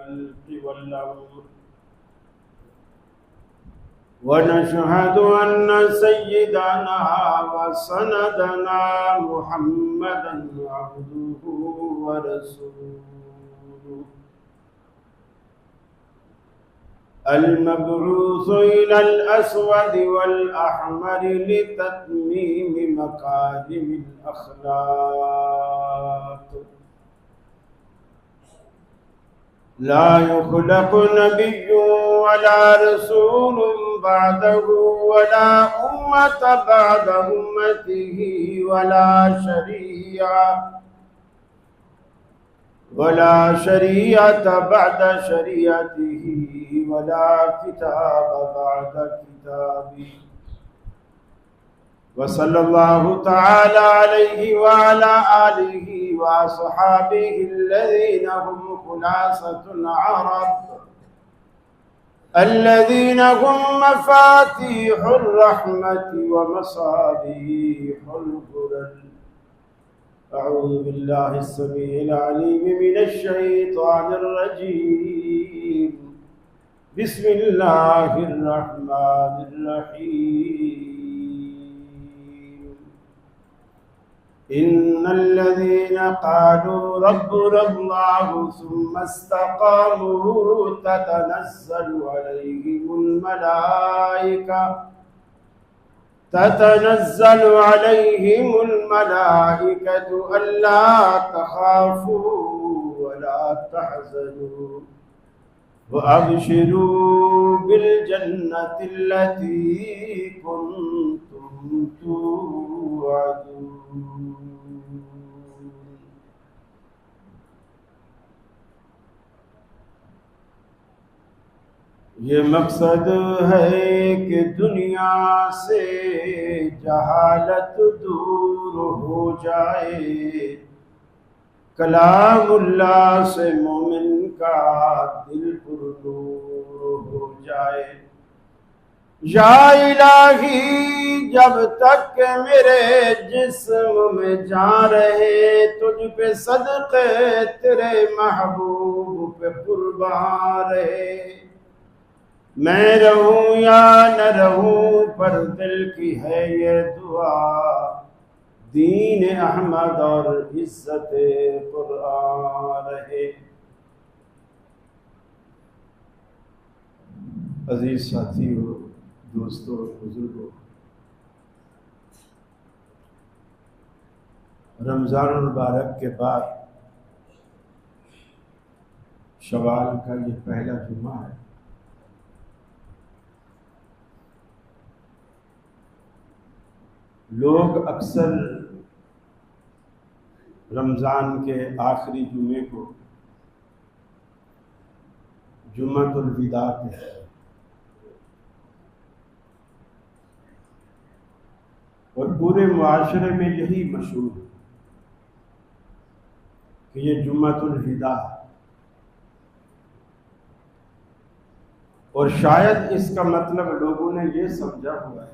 الخلق والأمر ونشهد أن سيدنا وسندنا محمدا عبده ورسوله المبعوث إلى الأسود والأحمر لتتميم مكارم الأخلاق لا يخلق نبي ولا رسول بعده ولا أمة بعد أمته ولا شريعة بعد شريعته ولا كتاب بعد كتابه وصلى الله تعالى عليه وعلى آله وصحابه الذين هم خلاصة العرب الذين هم مفاتيح الرحمة ومصابيح الغرر. أعوذ بالله السميع العليم من الشيطان الرجيم. بسم الله الرحمن الرحيم. إن الذين قالوا ربنا الله ثم استقاموا تتنزل عليهم الملائكة ألا تخافوا ولا تحزنوا وأبشروا بالجنة التي كنتم توعدون. یہ مقصد ہے کہ دنیا سے جہالت دور ہو جائے، کلام اللہ سے مومن کا دل پر نور ہو جائے۔ یا الہی جب تک کہ میرے جسم میں جان رہے، تجھ پہ صدقے تیرے محبوب پہ قربان رہے، میں رہوں یا نہ رہوں پر دل کی ہے یہ دعا، دین احمد اور عزت قرآن رہے۔ عزیز ساتھیو، دوستو، بزرگوں، رمضان المبارک کے بعد شوال کا یہ پہلا جمعہ ہے۔ لوگ اکثر رمضان کے آخری جمعے کو جمعۃ الوداع کہتے ہیں، اور پورے معاشرے میں یہی مشہور ہے کہ یہ جمعۃ الوداع ہے، اور شاید اس کا مطلب لوگوں نے یہ سمجھا ہوا ہے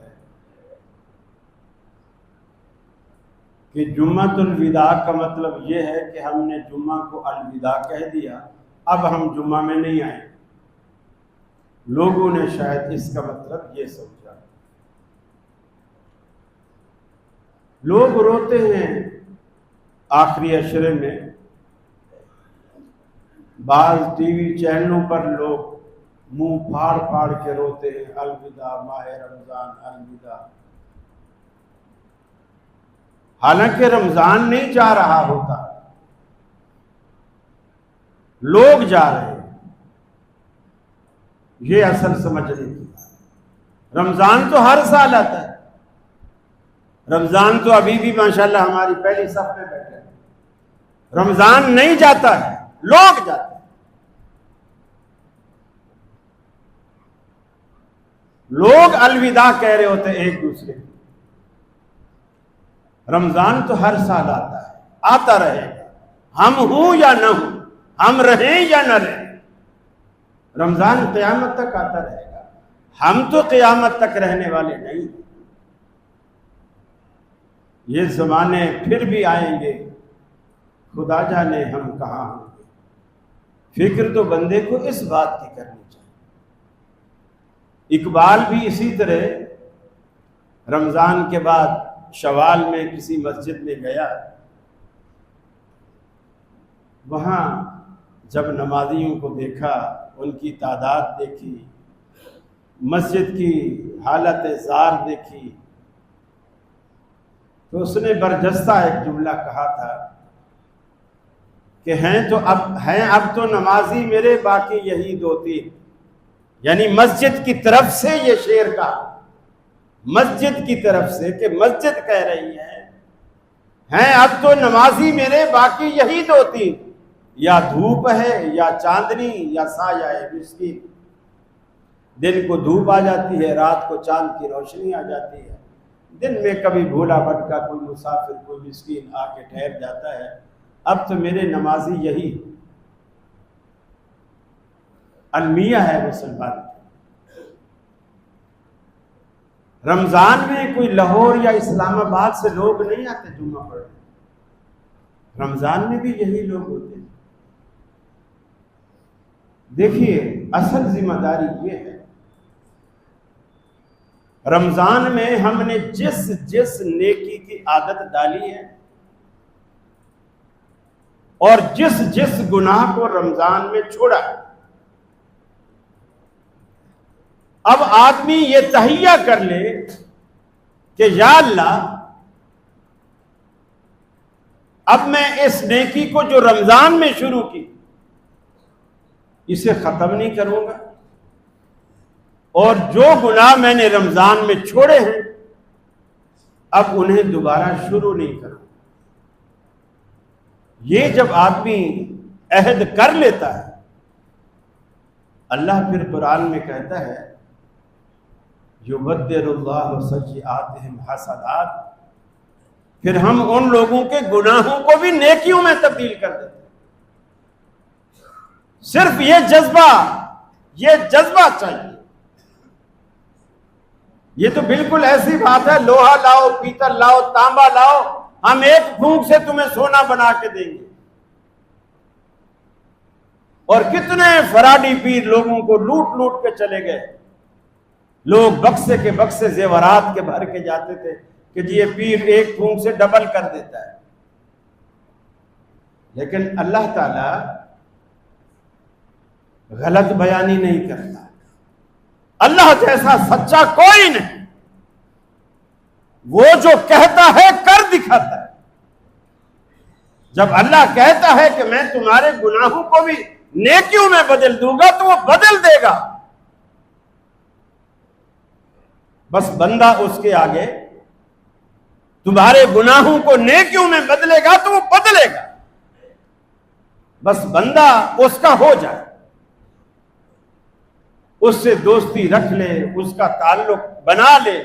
کہ جمعۃ الوداع کا مطلب یہ ہے کہ ہم نے جمعہ کو الوداع کہہ دیا، اب ہم جمعہ میں نہیں آئیں۔ لوگوں نے شاید اس کا مطلب یہ سمجھا۔ لوگ روتے ہیں آخری عشرے میں، بعض ٹی وی چینلوں پر لوگ منہ پھاڑ پھاڑ کے روتے ہیں، الوداع ماہ رمضان، الوداع، حالانکہ رمضان نہیں جا رہا ہوتا، لوگ جا رہے ہیں۔ یہ اصل سمجھنے کی بات۔ رمضان تو ہر سال آتا ہے، رمضان تو ابھی بھی ماشاءاللہ ہماری پہلی صف میں بیٹھے ہیں۔ رمضان نہیں جاتا ہے، لوگ جاتے ہیں۔ لوگ الوداع کہہ رہے ہوتے ہیں ایک دوسرے کو۔ رمضان تو ہر سال آتا ہے، آتا رہے گا، ہم ہوں یا نہ ہوں، ہم رہیں یا نہ رہیں، رمضان قیامت تک آتا رہے گا۔ ہم تو قیامت تک رہنے والے نہیں، یہ زمانے پھر بھی آئیں گے، خدا جانے ہم کہاں ہوں گے۔ فکر تو بندے کو اس بات کی کرنی چاہیے۔ اقبال بھی اسی طرح رمضان کے بعد شوال میں کسی مسجد میں گیا، وہاں جب نمازیوں کو دیکھا، ان کی تعداد دیکھی، مسجد کی حالت زار دیکھی، تو اس نے برجستہ ایک جملہ کہا تھا کہ اب تو نمازی میرے باقی یہی دو تین، یعنی مسجد کی طرف سے یہ شعر کا، مسجد کی طرف سے کہ مسجد کہہ رہی ہے اب تو نمازی میرے باقی یہی دو تین، یا دھوپ ہے یا چاندنی یا سایہ ہے مسکین۔ دن کو دھوپ آ جاتی ہے، رات کو چاند کی روشنی آ جاتی ہے، دن میں کبھی بھولا بھٹکا کوئی مسافر کوئی مسکین آ کے ٹھہر جاتا ہے، اب تو میرے نمازی یہی المیہ ہے مسلمان۔ رمضان میں کوئی لاہور یا اسلام آباد سے لوگ نہیں آتے جمعہ پڑھنے، رمضان میں بھی یہی لوگ ہوتے ہیں۔ دیکھیے اصل ذمہ داری یہ ہے، رمضان میں ہم نے جس نیکی کی عادت ڈالی ہے اور جس گناہ کو رمضان میں چھوڑا، اب آدمی یہ تہیہ کر لے کہ یا اللہ اب میں اس نیکی کو جو رمضان میں شروع کی اسے ختم نہیں کروں گا، اور جو گناہ میں نے رمضان میں چھوڑے ہیں اب انہیں دوبارہ شروع نہیں کروں۔ یہ جب آدمی عہد کر لیتا ہے، اللہ پھر قرآن میں کہتا ہے یبدل اللہ سیئاتہم حسنات، پھر ہم ان لوگوں کے گناہوں کو بھی نیکیوں میں تبدیل کر دیتے ہیں۔ صرف یہ جذبہ چاہیے۔ یہ تو بالکل ایسی بات ہے، لوہا لاؤ، پیتل لاؤ، تانبا لاؤ، ہم ایک پھونک سے تمہیں سونا بنا کے دیں گے۔ اور کتنے فراڈی پیر لوگوں کو لوٹ لوٹ کے چلے گئے، لوگ بکسے کے بکسے زیورات کے بھر کے جاتے تھے کہ جی یہ پیر ایک پھونک سے ڈبل کر دیتا ہے۔ لیکن اللہ تعالی غلط بیانی نہیں کرتا، اللہ جیسا سچا کوئی نہیں، وہ جو کہتا ہے کر دکھاتا ہے۔ جب اللہ کہتا ہے کہ میں تمہارے گناہوں کو بھی نیکیوں میں بدل دوں گا تو وہ بدل دے گا، بس بندہ اس کے آگے تمہارے گناہوں کو نیکیوں میں بدلے گا تو وہ بدلے گا، بس بندہ اس کا ہو جائے، اس سے دوستی رکھ لے، اس کا تعلق بنا لے۔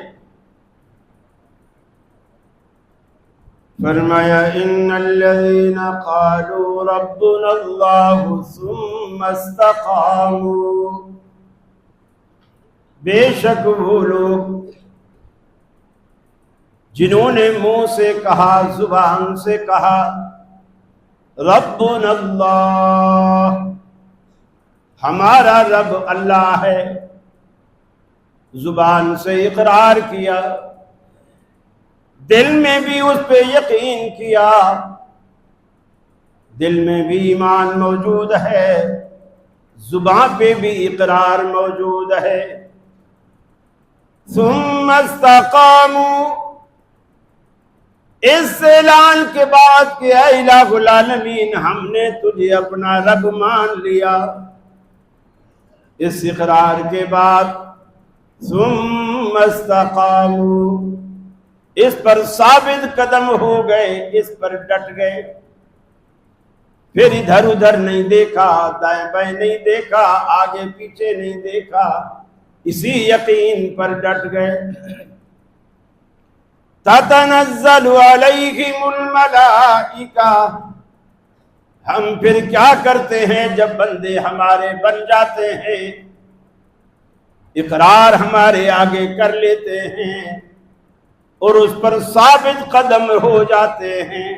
فرمایا ان الذين قالوا ربنا الله ثم استقاموا، بے شک وہ لوگ جنہوں نے منہ سے کہا، زبان سے کہا ربنا اللہ، ہمارا رب اللہ ہے، زبان سے اقرار کیا، دل میں بھی اس پہ یقین کیا، دل میں بھی ایمان موجود ہے، زبان پہ بھی اقرار موجود ہے، ثم استقاموا، اس اعلان کے بعد کہ اے الہ العالمین ہم نے تجھے اپنا رب مان لیا، اس اقرار کے بعد ثم استقاموا، اس پر ثابت قدم ہو گئے، اس پر ڈٹ گئے، پھر ادھر ادھر نہیں دیکھا، دائیں بائیں نہیں دیکھا، آگے پیچھے نہیں دیکھا، اسی یقین پر ڈٹ گئے۔ تتنزل علیہم الملائکہ، ہم پھر کیا کرتے ہیں جب بندے ہمارے بن جاتے ہیں، اقرار ہمارے آگے کر لیتے ہیں اور اس پر ثابت قدم ہو جاتے ہیں،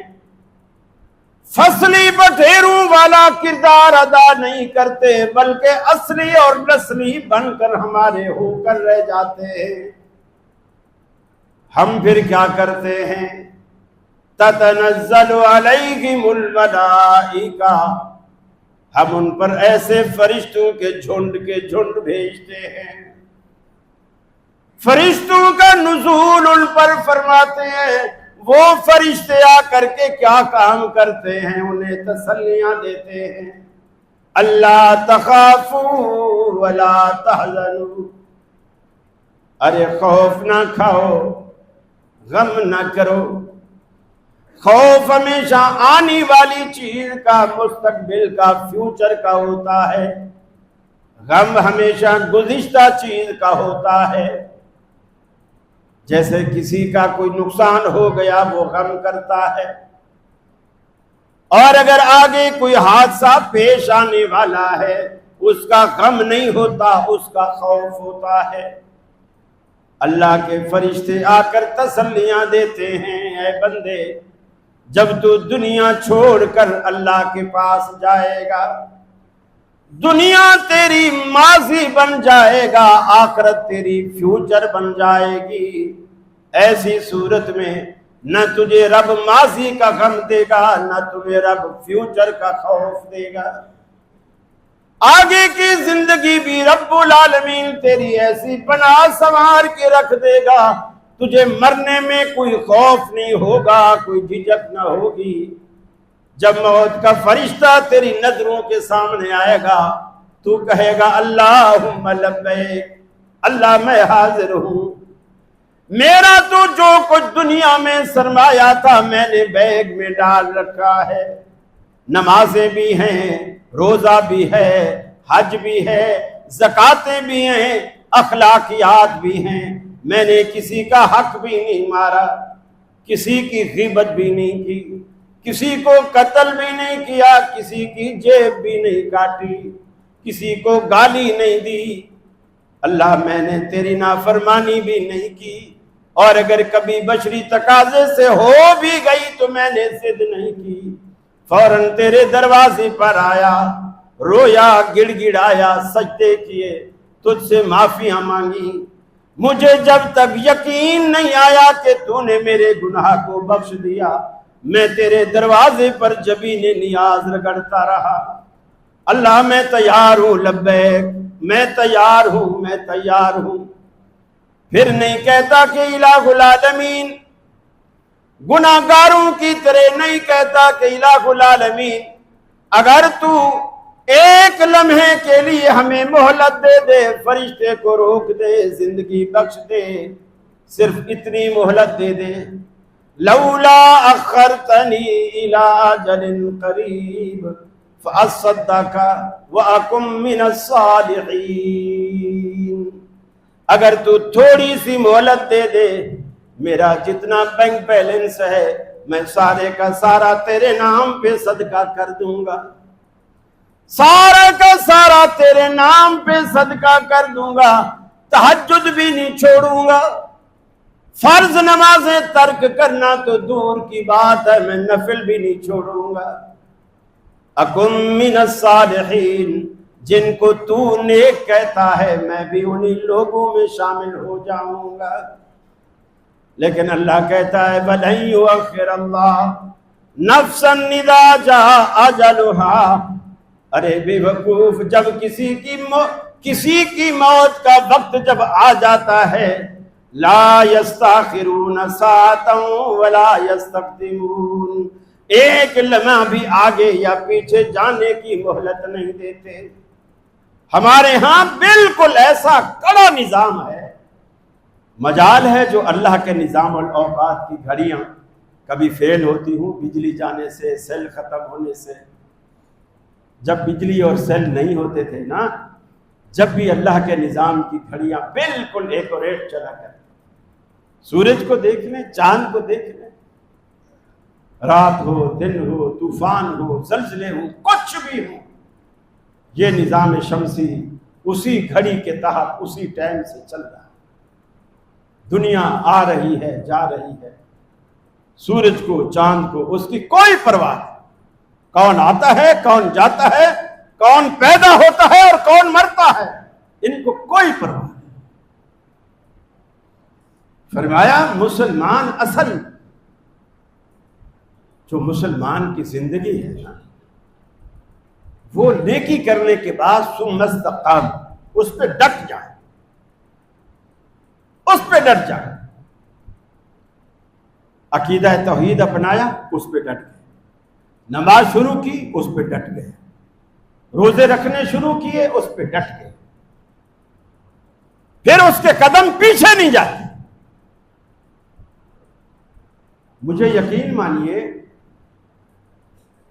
فصلی بٹھیروں والا کردار ادا نہیں کرتے، بلکہ اصلی اور نسلی بن کر ہمارے ہو کر رہ جاتے ہیں۔ ہم پھر کیا کرتے ہیں؟ تتنزل علیہم الملائکہ، ہم ان پر ایسے فرشتوں کے جھنڈ بھیجتے ہیں، فرشتوں کا نزول ان پر فرماتے ہیں۔ وہ فرشتے آ کر کے کیا کام کرتے ہیں؟ انہیں تسلیاں دیتے ہیں، اللہ تخافوا ولا تحزنوا، ارے خوف نہ کھاؤ، غم نہ کرو۔ خوف ہمیشہ آنے والی چیز کا، مستقبل کا، فیوچر کا ہوتا ہے، غم ہمیشہ گزشتہ چیز کا ہوتا ہے۔ جیسے کسی کا کوئی نقصان ہو گیا وہ غم کرتا ہے، اور اگر آگے کوئی حادثہ پیش آنے والا ہے اس کا غم نہیں ہوتا، اس کا خوف ہوتا ہے۔ اللہ کے فرشتے آ کر تسلیاں دیتے ہیں، اے بندے جب تو دنیا چھوڑ کر اللہ کے پاس جائے گا، دنیا تیری ماضی بن جائے گا، آخرت تیری فیوچر بن جائے گی۔ ایسی صورت میں نہ تجھے رب ماضی کا غم دے گا، نہ تمہیں رب فیوچر کا خوف دے گا۔ آگے کی زندگی بھی رب العالمین تیری ایسی بنا سنوار کے رکھ دے گا، تجھے مرنے میں کوئی خوف نہیں ہوگا، کوئی جھجک نہ ہوگی۔ جب موت کا فرشتہ تیری نظروں کے سامنے آئے گا تو کہے گا اللہم لبیک، اللہ میں حاضر ہوں، میرا تو جو کچھ دنیا میں سرمایہ تھا میں نے بیگ میں ڈال رکھا ہے، نمازیں بھی ہیں، روزہ بھی ہے، حج بھی ہے، زکاتیں بھی ہیں، اخلاقیات بھی ہیں، میں نے کسی کا حق بھی نہیں مارا، کسی کی غیبت بھی نہیں کی، کسی کو قتل بھی نہیں کیا، کسی کی جیب بھی نہیں کاٹی، کسی کو گالی نہیں دی، اللہ میں نے تیری نافرمانی بھی نہیں کی، اور اگر کبھی بشری تقاضے سے ہو بھی گئی تو میں نے ضد نہیں کی، فوراً تیرے دروازے پر آیا، رویا، گڑ گڑایا، سجدے کیے، تجھ سے معافیاں مانگی۔ مجھے جب تک یقین نہیں آیا کہ تو نے میرے گناہ کو بخش دیا، میں تیرے دروازے پر جبین نیاز رگڑتا رہا، اللہ میں تیار ہوں، لبیک، میں تیار ہوں، میں تیار ہوں۔ پھر نہیں کہتا کہ الہ العالمین، گناہگاروں کی طرح نہیں کہتا کہ الہ العالمین اگر تو ایک لمحے کے لیے ہمیں مہلت دے دے، فرشتے کو روک دے، زندگی بخش دے، صرف اتنی مہلت دے دے، لولا اخرتنی الی اجل قریب فاصدق واکن من الصالحین، اگر تو تھوڑی سی مہلت دے دے، میرا جتنا بینک بیلنس ہے میں سارے کا سارا تیرے نام پہ صدقہ کر دوں گا، سارا کا سارا تیرے نام پہ صدقہ کر دوں گا، تہجد بھی نہیں چھوڑوں گا، فرض نمازیں ترک کرنا تو دور کی بات ہے، میں نفل بھی نہیں چھوڑوں گا، اکم من الصالحین، جن کو تو نیک کہتا ہے میں بھی انہی لوگوں میں شامل ہو جاؤں گا۔ لیکن اللہ کہتا ہے وَلَن يُؤَخِّرَ اللَّهُ نَفْسًا إِذَا جَاءَ أَجَلُهَا، ارے بے وقوف، جب کسی کی موت کا وقت جب آ جاتا ہے، لا يستاخرون ساعة ولا يستقدمون، ایک لمحہ بھی آگے یا پیچھے جانے کی مہلت نہیں دیتے۔ ہمارے ہاں بالکل ایسا کڑا نظام ہے، مجال ہے جو اللہ کے نظام الاوقات کی گھڑیاں کبھی فیل ہوتی ہوں بجلی جانے سے، سیل ختم ہونے سے۔ جب بجلی اور سیل نہیں ہوتے تھے نا، جب بھی اللہ کے نظام کی گھڑیاں بالکل ایکوریٹ چلا کرتی، سورج کو دیکھ لیں، چاند کو دیکھ لیں، رات ہو، دن ہو، طوفان ہو، زلزلے ہو، کچھ بھی ہو، یہ نظام شمسی اسی گھڑی کے تحت اسی ٹائم سے چل رہا ہے۔ دنیا آ رہی ہے، جا رہی ہے، سورج کو، چاند کو اس کی کوئی پرواہ نہیں۔ کون آتا ہے، کون جاتا ہے، کون پیدا ہوتا ہے اور کون مرتا ہے، ان کو کوئی پرواہ نہیں۔ فرمایا مسلمان اصل جو مسلمان کی زندگی ہے نا، وہ نیکی کرنے کے بعد ثم استقام، اس پہ ڈٹ جائے، اس پہ ڈٹ جائے۔ عقیدہ توحید اپنایا، اس پہ ڈٹ گئے، نماز شروع کی، اس پہ ڈٹ گئے، روزے رکھنے شروع کیے، اس پہ ڈٹ گئے، پھر اس کے قدم پیچھے نہیں جاتے۔ مجھے یقین مانیے،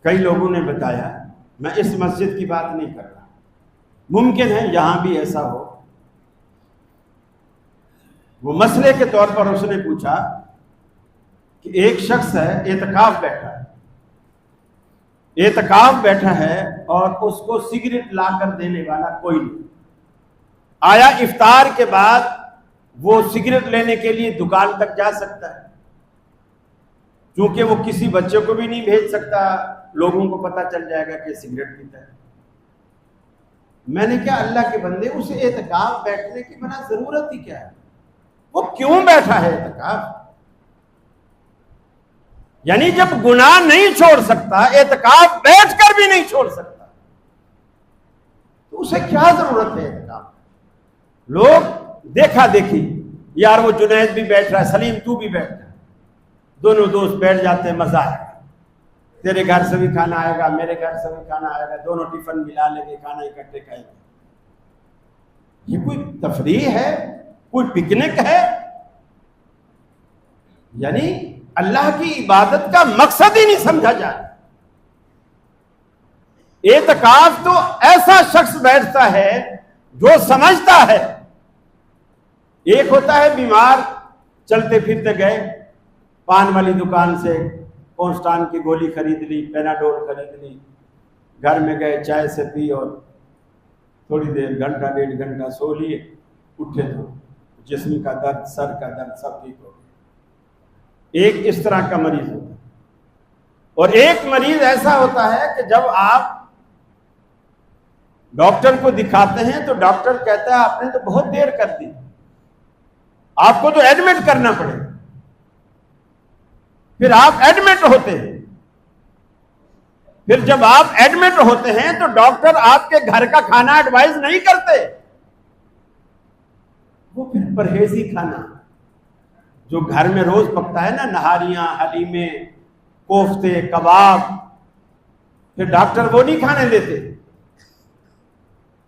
کئی لوگوں نے بتایا، میں اس مسجد کی بات نہیں کر رہا، ممکن ہے یہاں بھی ایسا ہو، وہ مسئلے کے طور پر اس نے پوچھا کہ ایک شخص ہے، اعتکاف بیٹھا ہے اور اس کو سگریٹ لا کر دینے والا کوئی نہیں، آیا افطار کے بعد وہ سگریٹ لینے کے لیے دکان تک جا سکتا ہے، کیونکہ وہ کسی بچے کو بھی نہیں بھیج سکتا، لوگوں کو پتہ چل جائے گا کہ سگریٹ پیتا ہے۔ میں نے کہا اللہ کے بندے، اسے اعتکاف بیٹھنے کی بنا ضرورت ہی کیا ہے؟ وہ کیوں بیٹھا ہے اعتکاف؟ یعنی جب گناہ نہیں چھوڑ سکتا، اعتکاف بیٹھ کر بھی نہیں چھوڑ سکتا، تو اسے کیا ضرورت ہے اعتکاف؟ لوگ دیکھا دیکھی، یار وہ جنید بھی بیٹھ رہا ہے، سلیم تو بھی بیٹھ رہا ہے، دونوں دوست بیٹھ جاتے ہیں، مزہ ہے، تیرے گھر سے بھی کھانا آئے گا، میرے گھر سے بھی کھانا آئے گا، دونوں ٹفن ملا لیں گے، کھانا اکٹھے کھائیں گے۔ یہ کوئی تفریح ہے؟ کوئی پکنک ہے؟ یعنی اللہ کی عبادت کا مقصد ہی نہیں سمجھا جائے۔ اعتکاف تو ایسا شخص بیٹھتا ہے جو سمجھتا ہے۔ ایک ہوتا ہے بیمار، چلتے پھرتے گئے، پان والی دکان سے کونسٹان کی گولی خرید لی، پیناڈول خرید لی، گھر میں گئے، چائے سے پی اور تھوڑی دیر، گھنٹہ ڈیڑھ گھنٹہ سو لیے، اٹھے تو جسم کا درد، سر کا درد سب ٹھیک ہو گیا۔ ایک اس طرح کا مریض ہوتا ہے، اور ایک مریض ایسا ہوتا ہے کہ جب آپ ڈاکٹر کو دکھاتے ہیں تو ڈاکٹر کہتا ہے آپ نے تو بہت دیر کر دی، آپ کو تو ایڈمٹ کرنا پڑے گا۔ پھر آپ ایڈمٹ ہوتے ہیں، پھر جب آپ ایڈمٹ ہوتے ہیں تو ڈاکٹر آپ کے گھر کا کھانا ایڈوائز نہیں کرتے، وہ پھر پرہیزی کھانا جو گھر میں روز پکتا ہے نا، نہاریاں، حلیمے، کوفتے، کباب، پھر ڈاکٹر وہ نہیں کھانے دیتے۔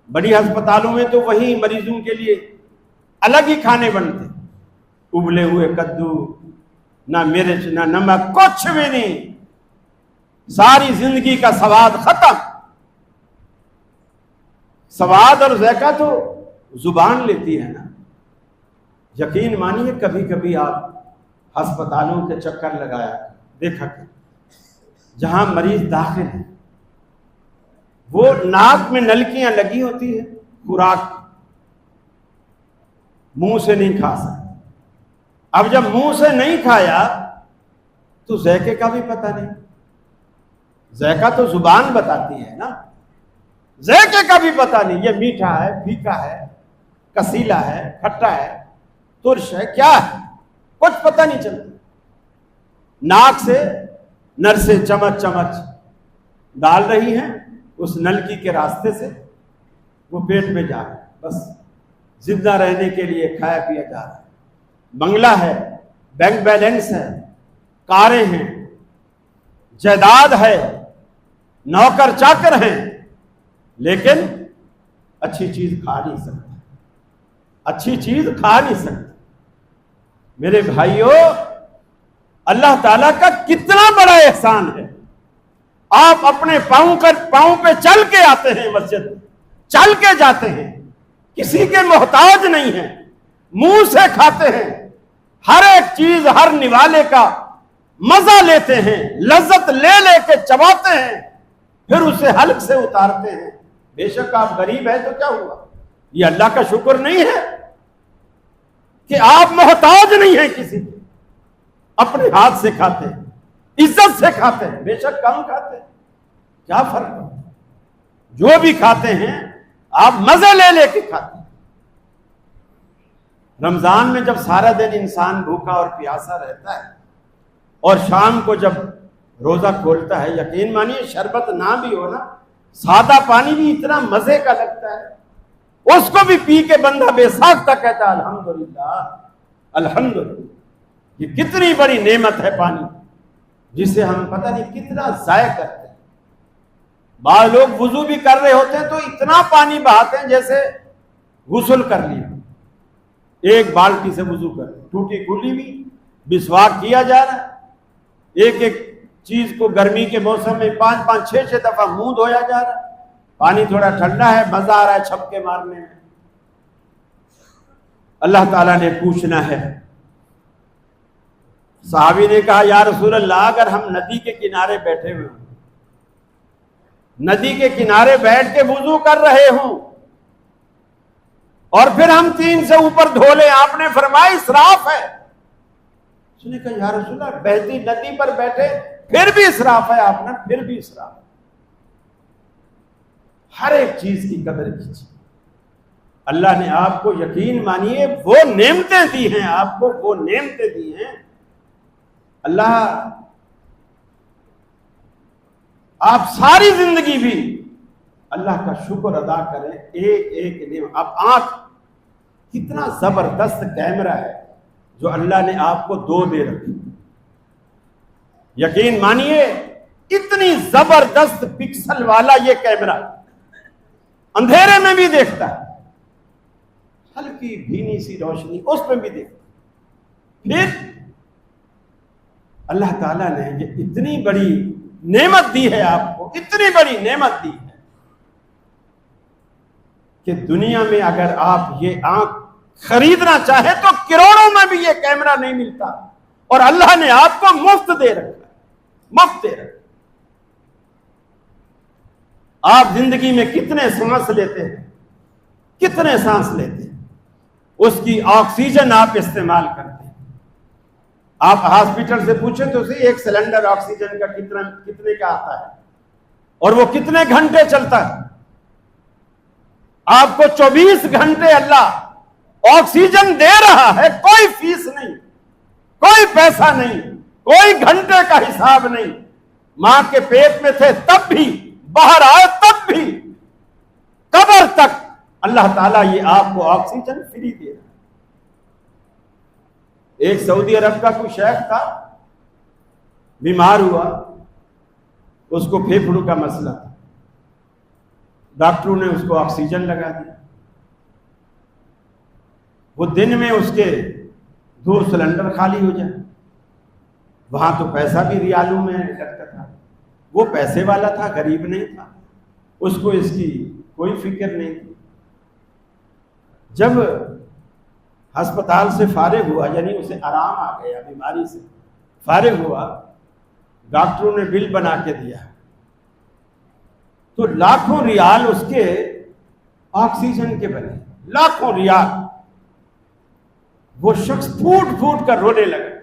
بڑی ہسپتالوں میں تو وہیں مریضوں کے لیے الگ ہی کھانے بنتے، ابلے ہوئے کدو، نہ مرچ نہ نمک، کچھ بھی نہیں، ساری زندگی کا سواد ختم۔ سواد اور ذائقہ تو زبان لیتی ہے نا۔ یقین مانیے، کبھی کبھی آپ ہسپتالوں کے چکر لگایا دیکھا کہ جہاں مریض داخل ہے، وہ ناک میں نلکیاں لگی ہوتی ہیں، خوراک منہ سے نہیں کھا سکتے۔ اب جب منہ سے نہیں کھایا تو ذائقے کا بھی پتہ نہیں، ذائقہ تو زبان بتاتی ہے نا، ذائقے کا بھی پتہ نہیں، یہ میٹھا ہے، پھیکا ہے، کسیلا ہے، کھٹا ہے، ترش ہے، کیا ہے، کچھ پتہ نہیں چلتا۔ ناک سے نرسیں چمچ چمچ ڈال رہی ہیں، اس نلکی کے راستے سے وہ پیٹ میں جا رہا ہے، بس زندہ رہنے کے لیے کھایا پیا جا رہا ہے۔ بنگلہ ہے، بینک بیلنس ہے، کاریں ہیں، جائیداد ہے، نوکر چاکر ہیں، لیکن اچھی چیز کھا نہیں سکتا، اچھی چیز کھا نہیں سکتا۔ میرے بھائیوں، اللہ تعالیٰ کا کتنا بڑا احسان ہے، آپ اپنے پاؤں پہ چل کے آتے ہیں، مسجد چل کے جاتے ہیں، کسی کے محتاج نہیں ہیں، منہ سے کھاتے ہیں، ہر ایک چیز، ہر نوالے کا مزہ لیتے ہیں، لذت لے لے کے چباتے ہیں، پھر اسے حلق سے اتارتے ہیں۔ بے شک آپ غریب ہیں تو کیا ہوا، یہ اللہ کا شکر نہیں ہے کہ آپ محتاج نہیں ہیں کسی کے، اپنے ہاتھ سے کھاتے ہیں، عزت سے کھاتے ہیں، بے شک کم کھاتے ہیں، کیا فرق ہے؟ جو بھی کھاتے ہیں آپ مزے لے لے کے کھاتے ہیں۔ رمضان میں جب سارا دن انسان بھوکا اور پیاسا رہتا ہے اور شام کو جب روزہ کھولتا ہے، یقین مانیے شربت نہ بھی ہو نا، سادہ پانی بھی اتنا مزے کا لگتا ہے، اس کو بھی پی کے بندہ بے ساختہ کہتا ہے الحمدللہ الحمدللہ۔ یہ کتنی بڑی نعمت ہے پانی، جسے ہم پتہ نہیں کتنا ضائع کرتے ہیں۔ بعض لوگ وضو بھی کر رہے ہوتے ہیں تو اتنا پانی بہاتے ہیں جیسے غسل کر لیا، ایک بالٹی سے وضو کر، ٹوٹی کھلی بھی مسواک کیا جا رہا ہے، ایک ایک چیز کو گرمی کے موسم میں 5 6 دفعہ منہ دھویا جا رہا ہے۔ پانی تھوڑا ٹھنڈا ہے، مزہ آ رہا ہے چھپکے مارنے میں۔ اللہ تعالیٰ نے پوچھنا ہے۔ صحابی نے کہا یا رسول اللہ اگر ہم ندی کے کنارے بیٹھے ہوئے ہوں، ندی کے کنارے بیٹھ کے وضو کر رہے ہوں اور پھر ہم 3 سے اوپر دھو لیں، آپ نے فرمایا اسراف ہے۔ اس نے کہا یا رسول اللہ بہتی ندی پر بیٹھے پھر بھی اسراف ہے، آپ نے پھر بھی اسراف ہے۔ ہر ایک چیز کی قدر کیجیے۔ اللہ نے آپ کو یقین مانیے وہ نعمتیں دی ہیں، آپ کو وہ نعمتیں دی ہیں، اللہ آپ ساری زندگی بھی اللہ کا شکر ادا کریں ایک ایک نعمت۔ اب آنکھ کتنا زبردست کیمرہ ہے جو اللہ نے آپ کو 2 دے رکھی، یقین مانیے اتنی زبردست پکسل والا یہ کیمرہ اندھیرے میں بھی دیکھتا ہے، ہلکی بھینی سی روشنی اس میں بھی دیکھتا ہے۔ پھر اللہ تعالیٰ نے یہ اتنی بڑی نعمت دی ہے آپ کو، اتنی بڑی نعمت دی ہے کہ دنیا میں اگر آپ یہ آنکھ خریدنا چاہے تو کروڑوں میں بھی یہ کیمرہ نہیں ملتا، اور اللہ نے آپ کو مفت دے رکھا ہے، مفت دے رکھا ہے۔ آپ زندگی میں کتنے سانس لیتے ہیں، کتنے سانس لیتے ہیں، اس کی آکسیجن آپ استعمال کرتے ہیں۔ آپ ہاسپٹل سے پوچھیں تو صحیح ایک سلنڈر آکسیجن کا کتنے کا آتا ہے اور وہ کتنے گھنٹے چلتا ہے؟ آپ کو 24 گھنٹے اللہ آکسیجن دے رہا ہے، کوئی فیس نہیں، کوئی پیسہ نہیں، کوئی گھنٹے کا حساب نہیں۔ ماں کے پیٹ میں تھے تب بھی، باہر آئے تب بھی، قبر تک اللہ تعالیٰ یہ آپ کو آکسیجن فری دے رہا ہے۔ ایک سعودی عرب کا کوئی شیخ تھا، بیمار ہوا، اس کو پھیپھڑوں کا مسئلہ تھا، ڈاکٹروں نے اس کو آکسیجن لگا دیا۔ وہ دن میں اس کے 2 سلنڈر خالی ہو جائے۔ وہاں تو پیسہ بھی ریالوں میں لگتا تھا، وہ پیسے والا تھا، غریب نہیں تھا، اس کو اس کی کوئی فکر نہیں تھی۔ جب ہسپتال سے فارغ ہوا، یعنی اسے آرام آ گیا، بیماری سے فارغ ہوا، ڈاکٹروں نے بل بنا کے دیا تو لاکھوں ریال اس کے آکسیجن کے بنے، لاکھوں ریال۔ وہ شخص پھوٹ پھوٹ کر رونے لگا۔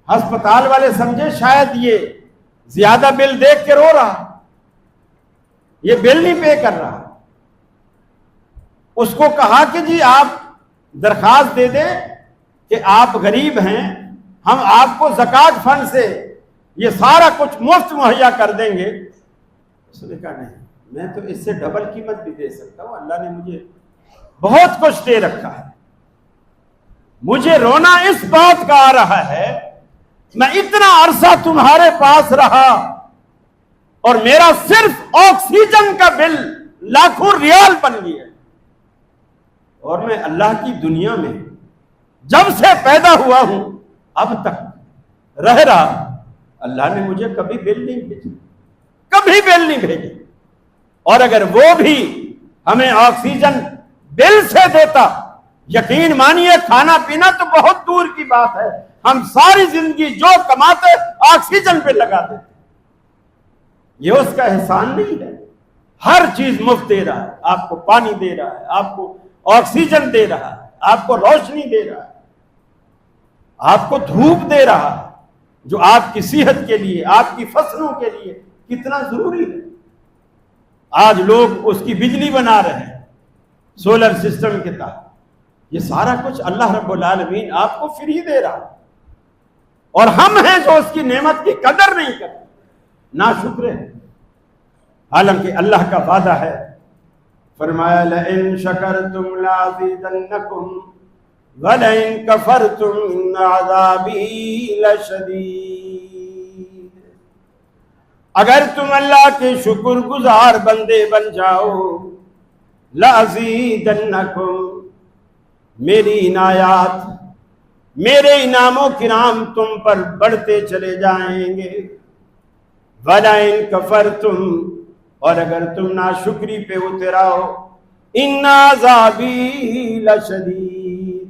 ہسپتال والے سمجھے شاید یہ زیادہ بل دیکھ کے رو رہا، یہ بل نہیں پے کر رہا۔ اس کو کہا کہ جی آپ درخواست دے دیں کہ آپ غریب ہیں، ہم آپ کو زکوٰۃ فنڈ سے یہ سارا کچھ مفت مہیا کر دیں گے۔ اس نے کہا نہیں، میں تو اس سے ڈبل قیمت بھی دے سکتا ہوں، اللہ نے مجھے بہت کچھ دے رکھا ہے۔ مجھے رونا اس بات کا آ رہا ہے میں اتنا عرصہ تمہارے پاس رہا اور میرا صرف آکسیجن کا بل لاکھوں ریال بن گیا، اور میں اللہ کی دنیا میں جب سے پیدا ہوا ہوں اب تک رہ رہا، اللہ نے مجھے کبھی بل نہیں بھیجا، کبھی بل نہیں بھیجا۔ اور اگر وہ بھی ہمیں آکسیجن بل سے دیتا، یقین مانیے کھانا پینا تو بہت دور کی بات ہے، ہم ساری زندگی جو کماتے آکسیجن پہ لگا دیتے۔ یہ اس کا احسان نہیں ہے، ہر چیز مفت دے رہا ہے، آپ کو پانی دے رہا ہے، آپ کو آکسیجن دے رہا ہے، آپ کو روشنی دے رہا ہے، آپ کو دھوپ دے رہا ہے، جو آپ کی صحت کے لیے، آپ کی فصلوں کے لیے کتنا ضروری ہے. آج لوگ اس کی بجلی بنا رہے ہیں سولر سسٹم کے تحت. یہ سارا کچھ اللہ رب العالمین آپ کو فری دے رہا ہے، اور ہم ہیں جو اس کی نعمت کی قدر نہیں کرتے، ناشکر ہیں. حالانکہ اللہ کا وعدہ ہے، فرمایا لئن شکرتم لازیدنکم ولئن کفرتم ان عذابی لشدید. اگر تم اللہ کے شکر گزار بندے بن جاؤ، لازیدنکم، میری عنایات، میرے انعام و کرام تم پر بڑھتے چلے جائیں گے. وَلَئِن كَفَرْتُمْ، اور اگر تم ناشکری پہ اتر آؤ، ان عذابی لشدید،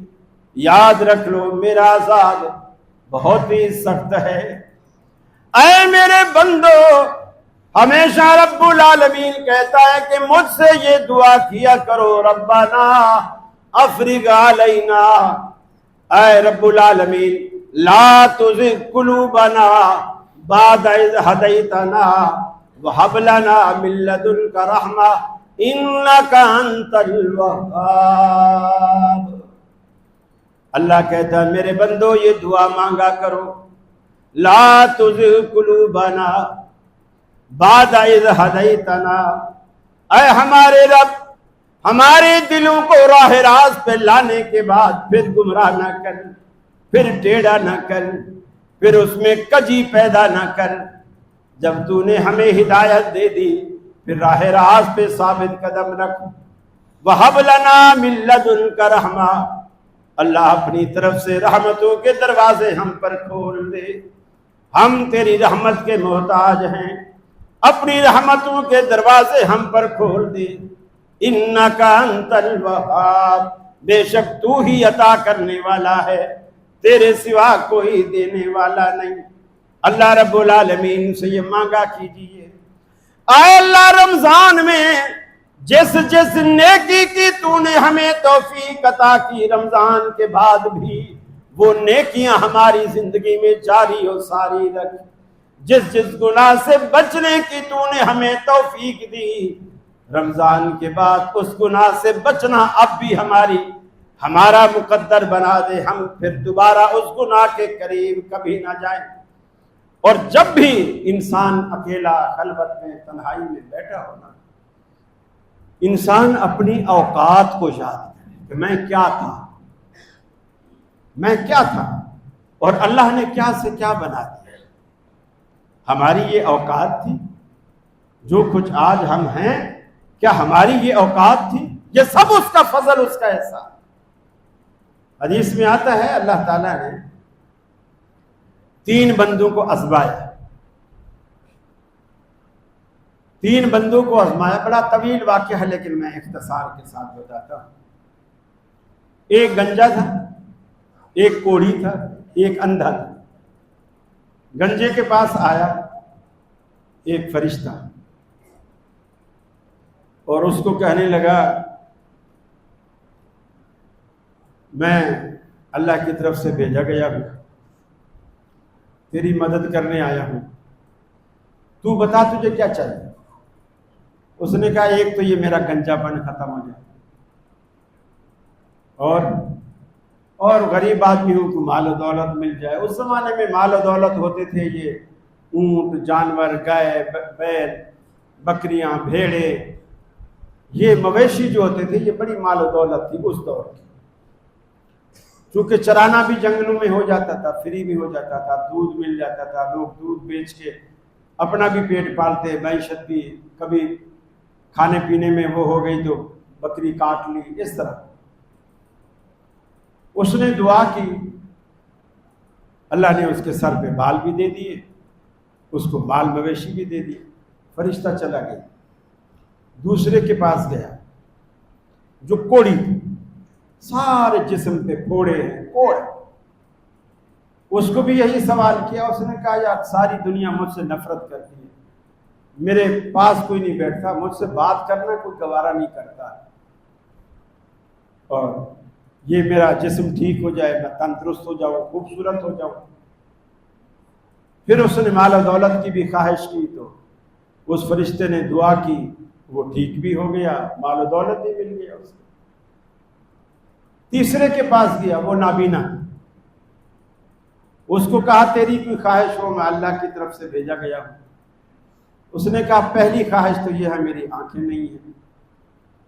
یاد رکھ لو میرا عذاب بہت ہی سخت ہے. اے میرے بندو، ہمیشہ رب العالمین کہتا ہے کہ مجھ سے یہ دعا کیا کرو، ربنا افرغ علینا، اے رب العالمین لا تزغ قلوبنا بعد اذ ہدیتنا وہب لنا من لدنک رحمہ انک انت الوہاب. اللہ کہتا ہے میرے بندو یہ دعا مانگا کرو، لا تزغ قلوبنا بعد اذ ہدیتنا، اے ہمارے رب ہمارے دلوں کو راہ راست پہ لانے کے بعد پھر گمراہ نہ کر، پھر ٹیڑھا نہ کر، پھر اس میں کجی پیدا نہ کر. جب تو نے ہمیں ہدایت دے دی پھر راہ راست پہ ثابت قدم رکھ. وَهَبْ لَنَا مِن لَّدُنْكَ رَحْمَةً، اللہ اپنی طرف سے رحمتوں کے دروازے ہم پر کھول دے. ہم تیری رحمت کے محتاج ہیں، اپنی رحمتوں کے دروازے ہم پر کھول دے. انک انت الوہاب، بے شک تو ہی عطا کرنے والا ہے، تیرے سوا کوئی دینے والا نہیں. اللہ رب العالمین سے یہ مانگا کیجئے. اے اللہ رمضان میں جس جس نیکی کی تو نے ہمیں توفیق عطا کی، رمضان کے بعد بھی وہ نیکیاں ہماری زندگی میں جاری و ساری رکھ. جس جس گناہ سے بچنے کی تو نے ہمیں توفیق دی، رمضان کے بعد اس گناہ سے بچنا اب بھی ہمارا مقدر بنا دے. ہم پھر دوبارہ اس گناہ کے قریب کبھی نہ جائیں. اور جب بھی انسان اکیلا خلوت میں تنہائی میں بیٹھا ہونا، انسان اپنی اوقات کو یاد کرے کہ میں کیا تھا اور اللہ نے کیا سے کیا بنا دیا. ہماری یہ اوقات تھی، جو کچھ آج ہم ہیں کیا ہماری یہ اوقات تھی؟ یہ سب اس کا فضل، اس کا احسان. حدیث میں آتا ہے اللہ تعالیٰ نے 3 بندوں کو آزمایا. 3 بندوں کو آزمایا، بڑا طویل واقعہ ہے لیکن میں اختصار کے ساتھ بتاتا ہوں. ایک گنجا تھا، ایک کوڑھی تھا، ایک اندھا تھا. گنجے کے پاس آیا ایک فرشتہ اور اس کو کہنے لگا میں اللہ کی طرف سے بھیجا گیا ہوں، تیری مدد کرنے آیا ہوں، تو بتا تجھے کیا چاہیے. اس نے کہا ایک تو یہ میرا گنجا پن ختم ہو جائے، اور غریب آدمی ہوں تو مال و دولت مل جائے. اس زمانے میں مال و دولت ہوتے تھے یہ اونٹ، جانور، گائے، بیل، بکریاں، بھیڑے، یہ مویشی جو ہوتے تھے یہ بڑی مال و دولت تھی اس دور کی. چونکہ چرانا بھی جنگلوں میں ہو جاتا تھا، فری بھی ہو جاتا تھا، دودھ مل جاتا تھا، لوگ دودھ بیچ کے اپنا بھی پیٹ پالتے، معیشت بھی، کبھی کھانے پینے میں وہ ہو گئی تو بکری کاٹ لی، اس طرح. اس نے دعا کی، اللہ نے اس کے سر پہ بال بھی دے دیے، اس کو مال مویشی بھی دے دیے. فرشتہ چلا گیا. دوسرے کے پاس گیا جو کوڑی تھی، سارے جسم پہ پھوڑے ہیں، کوڑ. اس کو بھی یہی سوال کیا. اس نے کہا یار ساری دنیا مجھ سے نفرت کرتی ہے، میرے پاس کوئی نہیں بیٹھتا، مجھ سے بات کرنا کوئی گوارا نہیں کرتا، اور یہ میرا جسم ٹھیک ہو جائے، میں تندرست ہو جاؤں، خوبصورت ہو جاؤں. پھر اس نے مال و دولت کی بھی خواہش کی تو اس فرشتے نے دعا کی، وہ ٹھیک بھی ہو گیا، مال و دولت بھی مل گیا اس کو۔ تیسرے کے پاس گیا، وہ نابینا، اس کو کہا تیری کوئی خواہش ہو، میں اللہ کی طرف سے بھیجا گیا ہوں۔ اس نے کہا پہلی خواہش تو یہ ہے میری آنکھیں نہیں ہیں،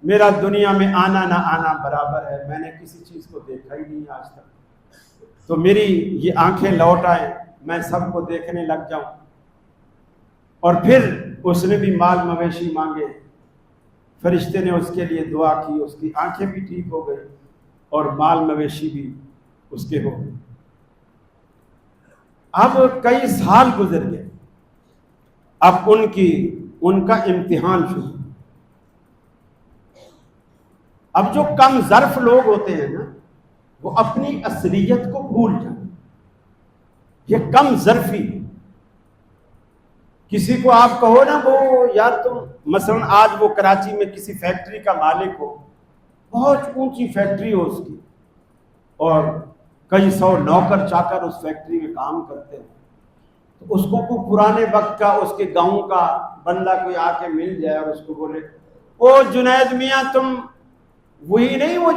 میرا دنیا میں آنا نہ آنا برابر ہے، میں نے کسی چیز کو دیکھا ہی نہیں آج تک، تو میری یہ آنکھیں لوٹ آئیں، میں سب کو دیکھنے لگ جاؤں۔ اور پھر اس نے بھی مال مویشی مانگے، فرشتے نے اس کے لیے دعا کی، اس کی آنکھیں بھی ٹھیک ہو گئی اور مال مویشی بھی اس کے ہو گئے۔ اب کئی سال گزر گئے، اب ان کا امتحان شروع۔ اب جو کم ظرف لوگ ہوتے ہیں نا، وہ اپنی اصلیت کو بھول جاتے، یہ کم ظرفی۔ کسی کو آپ کہو نا وہ یار تم، مثلا آج وہ کراچی میں کسی فیکٹری کا مالک ہو، بہت اونچی فیکٹری ہو اس کی، اور کئی سو نوکر چاکر اس فیکٹری میں کام کرتے ہیں، تو اس کو کوئی پرانے وقت کا اس کے گاؤں کا بندہ کوئی آ کے مل جائے اور اس کو بولے او جنید میاں تم وہی نہیں، وہ